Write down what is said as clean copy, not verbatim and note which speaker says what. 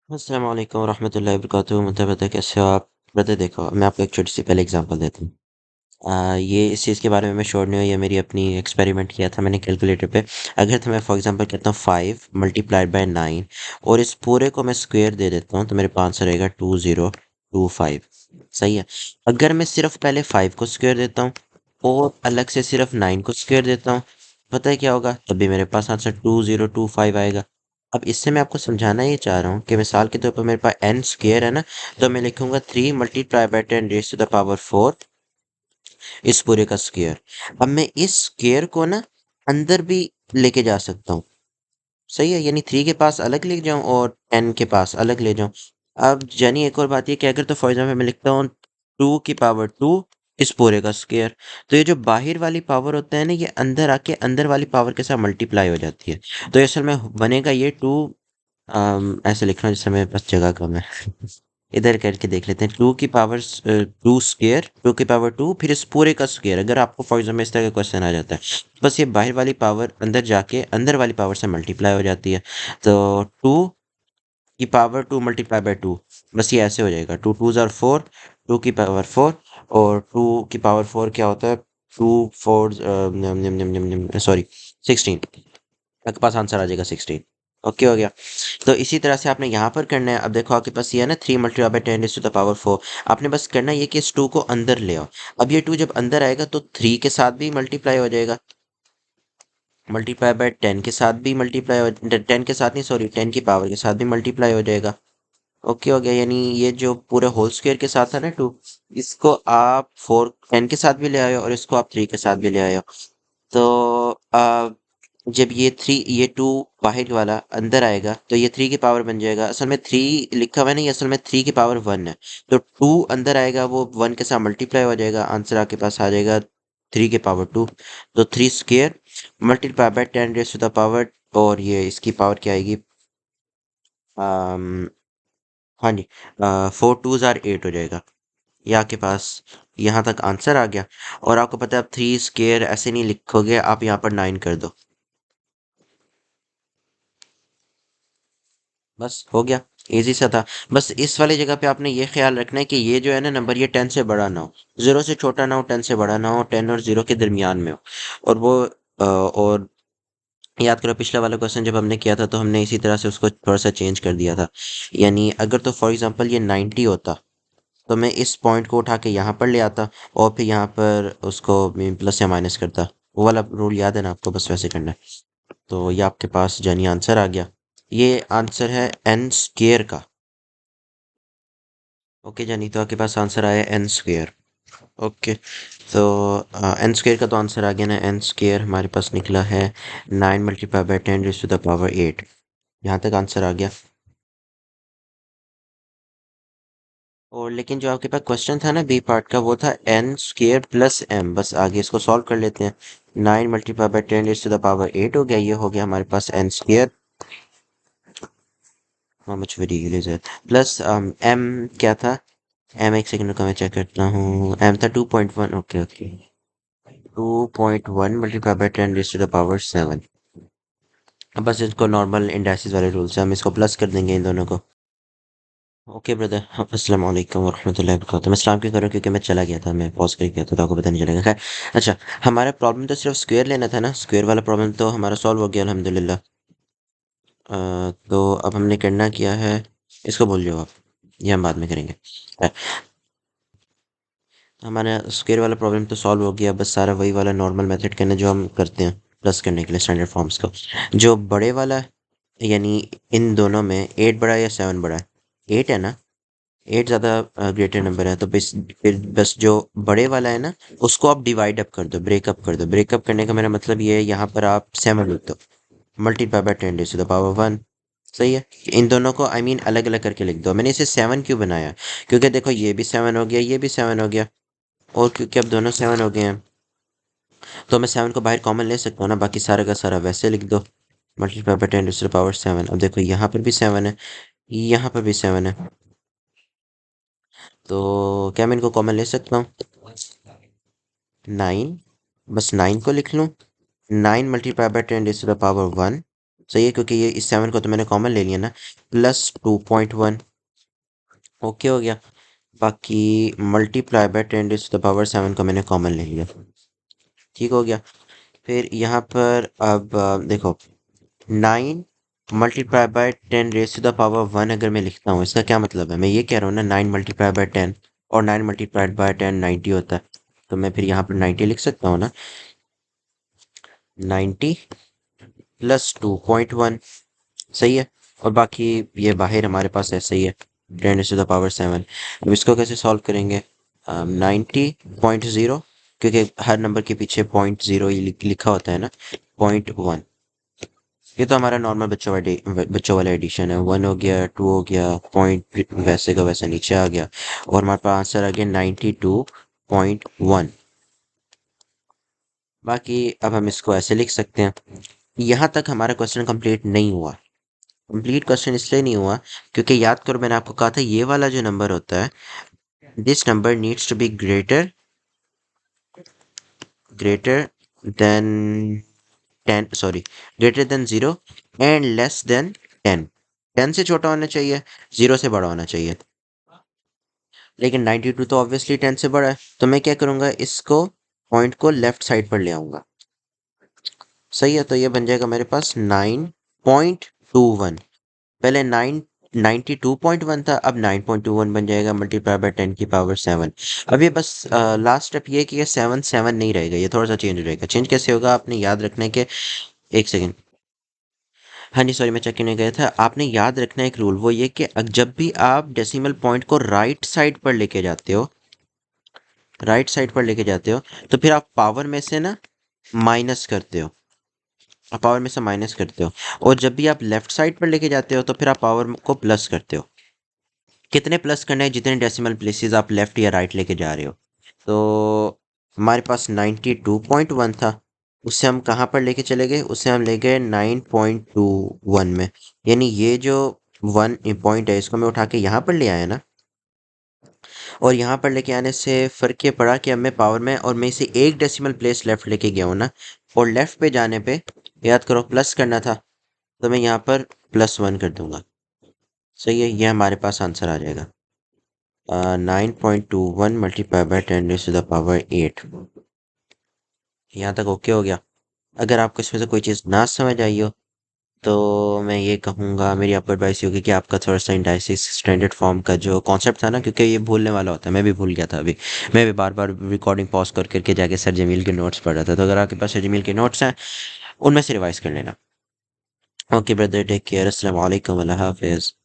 Speaker 1: अस्सलाम वालेकुम रहमतुल्लाहि वबरकातुहू। मुझे पता है कैसे हो आप। ब्रदर देखो, मैं आपको एक छोटी सी पहले एग्जांपल देता हूँ। ये इस चीज़ के बारे में मैं श्योर नहीं हूँ, ये मेरी अपनी एक्सपेरिमेंट किया था मैंने कैलकुलेटर पे। अगर तो मैं फॉर एग्जांपल कहता हूँ 5 × 9 और इस पूरे को मैं स्क्वायर दे देता हूँ तो मेरे पास आंसर रहेगा 2025। सही है। अगर मैं सिर्फ पहले 5 को स्क्वायर देता हूँ और अलग से सिर्फ 9 को स्क्वायर देता हूँ, पता है क्या होगा? तब भी मेरे पास आंसर 2025 आएगा। अब इससे मैं आपको समझाना ये चाह रहा हूँ कि मिसाल के तौर पर मेरे पास एन स्क्वायर है ना, तो मैं लिखूंगा 3 × 10⁻⁴ इस पूरे का स्क्वायर। अब मैं इस स्क्वायर को ना अंदर भी लेके जा सकता हूँ। सही है, यानी 3 के पास अलग ले जाऊं और 10 के पास अलग ले जाऊं। अब जानिए एक और बात ये क्या, अगर तो फॉर एग्जाम्पल मैं लिखता हूँ 2 की पावर 2 इस पूरे का स्क्वायर, तो ये जो बाहर वाली पावर होता है ना, ये अंदर आके अंदर वाली पावर के साथ मल्टीप्लाई हो जाती है। तो ये असल में बनेगा ये टू, ऐसे लिखना जिससे मेरे पास जगह कम है। इधर करके देख लेते हैं, 2 की पावर 2 स्क्वायर, 2 की पावर 2 फिर इस पूरे का स्क्वायर। अगर आपको फॉर एग्जाम्पल इस तरह का क्वेश्चन आ जाता है, बस ये बाहर वाली पावर अंदर जाके अंदर वाली पावर से मल्टीप्लाई हो जाती है। तो 2 की पावर 2 मल्टीप्लाई बाय 2, बस ये ऐसे हो जाएगा। 2 2 ज़ार 4, 2 की पावर 4। और 2 की पावर 4 क्या होता है? 2 4 सॉरी 16। आपके पास आंसर आ जाएगा 16। ओके हो गया। तो इसी तरह से आपने यहाँ पर करना है। अब देखो आपके पास ये है ना 3 × 10⁻⁴ आपने बस करना है ये कि इस 2 को अंदर ले आओ। अब ये 2 जब अंदर आएगा तो 3 के साथ भी मल्टीप्लाई हो जाएगा, मल्टीप्लाई बाय 10 के साथ भी मल्टीप्लाई हो, 10 के साथ नहीं सॉरी 10 की पावर के साथ भी मल्टीप्लाई हो जाएगा। ओके हो गया, यानी ये जो पूरे होल स्क्वायर के साथ है ना 2, इसको आप 10 के साथ भी ले आए हो और इसको आप 3 के साथ भी ले आए हो। तो जब ये 2 बाहर वाला अंदर आएगा तो ये 3 की पावर बन जाएगा। असल में 3 लिखा हुआ है नहीं, असल में 3 की पावर 1 है। तो 2 अंदर आएगा, वो 1 के साथ मल्टीप्लाई हो जाएगा, आंसर आपके पास आ जाएगा 3 की पावर 2। तो 3 square multiply by 10 raise to the power, और ये इसकी पावर क्या आएगी? अम, हाँ जी, 4 2 ज़ार 8 हो जाएगा। ये आपके पास यहाँ तक आंसर आ गया। और आपको पता है आप 3 स्क्वेयर ऐसे नहीं लिखोगे, आप यहाँ पर 9 कर दो, बस हो गया। इजी सा था। बस इस वाली जगह पे आपने ये ख्याल रखना है कि ये जो है ना नंबर, ये 10 से बड़ा ना हो, 0 से छोटा ना हो, 10 से बड़ा ना हो, 10 और 0 के दरमियान में हो। और वो और याद करो पिछला वाला क्वेश्चन जब हमने किया था तो हमने इसी तरह से उसको थोड़ा सा चेंज कर दिया था। यानी अगर तो फॉर एग्जांपल ये 90 होता तो मैं इस पॉइंट को उठा के यहाँ पर ले आता और फिर यहाँ पर उसको प्लस या माइनस करता। वो वाला रूल याद है ना आपको? बस वैसे करना है। तो ये आपके पास जानी आंसर आ गया। ये आंसर है एन स्क्वेयर का। ओके जानी, तो आपके पास आंसर आया एन स्क्वेयर। ओके। तो एन स्क्वेयर का तो आंसर आ गया ना। एन स्क्वेयर हमारे पास निकला है 9 × 10⁻⁸ यहाँ तक आंसर आ गया। और लेकिन जो आपके पास क्वेश्चन था ना बी पार्ट का, वो था एन स्क्वेयर प्लस एम। बस आगे इसको सॉल्व कर लेते हैं। 9 × 10⁻⁸ हो गया, ये हो गया हमारे पास एन स्क्वेयर। हाँ मुझ प्लस एम क्या था? एम एक सेकंड का मैं चेक करता हूँ। एम था 2.1। ओके ओके, 2.1 × 10⁻⁷ अब बस इसको नॉर्मल इंडाइसिस वाले रूल से हम इसको प्लस कर देंगे इन दोनों को। ओके ब्रदर, अस्सलाम वालेकुम वरहमतुल्लाहि वबरकातुहू। मैं सलाम क्यों करूँ? क्योंकि मैं चला गया था, मैं पॉज कर गया था तो आपको पता नहीं चलेगा। खैर, अच्छा, हमारा प्रॉब्लम तो सिर्फ स्क्वायर लेना था ना। स्क्वायर वाला प्रॉब्लम तो हमारा सॉल्व हो गया अल्हम्दुलिल्लाह। तो अब हमने करना क्या है, इसको भूल जाओ आप, ये हम बाद में करेंगे। खैर, हमारा स्क्वायर वाला प्रॉब्लम तो सॉल्व हो गया। बस सारा वही वाला नॉर्मल मेथड करना जो हम करते हैं प्लस करने के लिए स्टैंडर्ड फॉर्म्स को। जो बड़े वाला, यानी इन दोनों में 8 बड़ा है या 7 बड़ा है? 8 है ना। 8 ज़्यादा ग्रेटर नंबर है, तो बस फिर बस जो बड़े वाला है ना, उसको आप डिवाइड अप कर दो, ब्रेकअप कर दो। ब्रेकअप करने का मेरा मतलब ये है, यहाँ पर आप 7 लिख दो, मल्टीप्लाई बाय 10⁻⁻1। सही है। इन दोनों को आई मीन अलग अलग करके लिख दो। मैंने इसे 7 क्यों बनाया? क्योंकि देखो ये भी 7 हो गया, ये भी 7 हो गया, और क्योंकि अब दोनों 7 हो गए हैं तो मैं 7 को बाहर कॉमन ले सकता हूँ ना। बाकी सारा का सारा वैसे लिख दो, मल्टीप्लाई बाय 10⁻⁷ अब देखो यहाँ पर भी 7 है, यहाँ पर भी 7 है, तो क्या मैं इनको कॉमन ले सकता हूँ? 9, बस 9 को लिख लूँ। 9 × 10⁻⁴ सही है, क्योंकि ये इस 7 को तो मैंने कॉमन ले लिया ना, प्लस 2.1। ओके हो गया। बाकी multiply by 10 to the power 7 को मैंने कॉमन ले लिया। ठीक हो गया। फिर यहाँ पर अब देखो, 9 multiply by 10 raise to the power 1 अगर मैं लिखता हूँ, इसका क्या मतलब है? मैं ये कह रहा हूँ ना, 9 मल्टीप्लाई बाय 10 और 9 मल्टीप्लाइड बाय 10 90 होता है। तो मैं फिर यहाँ पर 90 लिख सकता हूँ ना, 90 प्लस 2.1। सही है। और बाकी ये बाहर हमारे पास ऐसा ही है, 10 टू द पावर 7। अब इसको कैसे सॉल्व करेंगे? 90.0, क्योंकि हर नंबर के पीछे 0.0 ही लिखा होता है ना, 0.1। ये तो हमारा नॉर्मल बच्चों वाला एडिशन है। 1 हो गया, 2 हो गया, पॉइंट वैसे का वैसा नीचे आ गया, और हमारे पास आंसर आ गया 92.1। बाकी अब हम इसको ऐसे लिख सकते हैं। यहाँ तक हमारा क्वेश्चन कंप्लीट नहीं हुआ। कंप्लीट क्वेश्चन इसलिए नहीं हुआ क्योंकि याद करो, मैंने आपको कहा था ये वाला जो नंबर होता है, this number needs to be greater greater than 10, sorry, greater than 0 and less than 10। 10 से छोटा होना चाहिए, 0 से बड़ा होना चाहिए। लेकिन 92 तो ऑब्वियसली 10 से बड़ा है, तो मैं क्या करूंगा, इसको पॉइंट को लेफ्ट साइड पर ले आऊंगा। सही है, तो ये बन जाएगा मेरे पास 9.21। पहले 92.1 था, अब 9.21 बन जाएगा, मल्टीप्लाई बाय 10 की पावर 7। अब ये बस लास्ट स्टेप ये है कि ये 7 7 नहीं रहेगा, ये थोड़ा सा चेंज हो जाएगा। चेंज कैसे होगा, आपने याद रखना है कि, एक सेकेंड, हाँ जी सॉरी, मैं चेक करने गया था। आपने याद रखना है एक रूल, वो ये कि जब भी आप डेसिमल पॉइंट को राइट साइड पर लेके जाते हो, राइट साइड पर लेके जाते हो, तो फिर आप पावर में से ना माइनस करते हो, आप पावर में से माइनस करते हो। और जब भी आप लेफ्ट साइड पर लेके जाते हो, तो फिर आप पावर को प्लस करते हो। कितने प्लस करने हैं? जितने डेसिमल प्लेसेस आप लेफ्ट या राइट लेके जा रहे हो। तो हमारे पास 92.1 था, उससे हम कहाँ पर लेके चले गए? उससे हम ले गए 9.21 में। यानी ये जो 1 पॉइंट है, इसको मैं उठा के यहाँ पर ले आया ना, और यहाँ पर लेके आने से फ़र्क ये पड़ा कि अब मैं पावर में, और मैं इसे एक डेसिमल प्लेस लेफ्ट लेके गया हूँ ना, और लेफ्ट पे जाने पे याद करो प्लस करना था, तो मैं यहाँ पर +1 कर दूंगा। सही है, ये हमारे पास आंसर आ जाएगा। 9.21 multiply by 10 to the power 8। यहाँ तक ओके हो गया। अगर आपको इसमें से कोई चीज़ ना समझ आई हो, तो मैं ये कहूँगा, मेरी आपको एडवाइस होगी कि आपका थोड़ा सा इंडाइसिस स्टैंडर्ड फॉर्म का जो कॉन्सेप्ट था ना, क्योंकि ये भूलने वाला होता है, मैं भी भूल गया था अभी। मैं भी बार बार रिकॉर्डिंग पॉज कर करके जाके सर जमील के नोट्स पढ़ रहा था। तो अगर आपके पास सर जमील के नोट्स हैं, उनमें से रिवाइज कर लेना। ओके ब्रदर, टेक केयर, अस्सलाम वालेकुम, अल्लाह हाफिज़।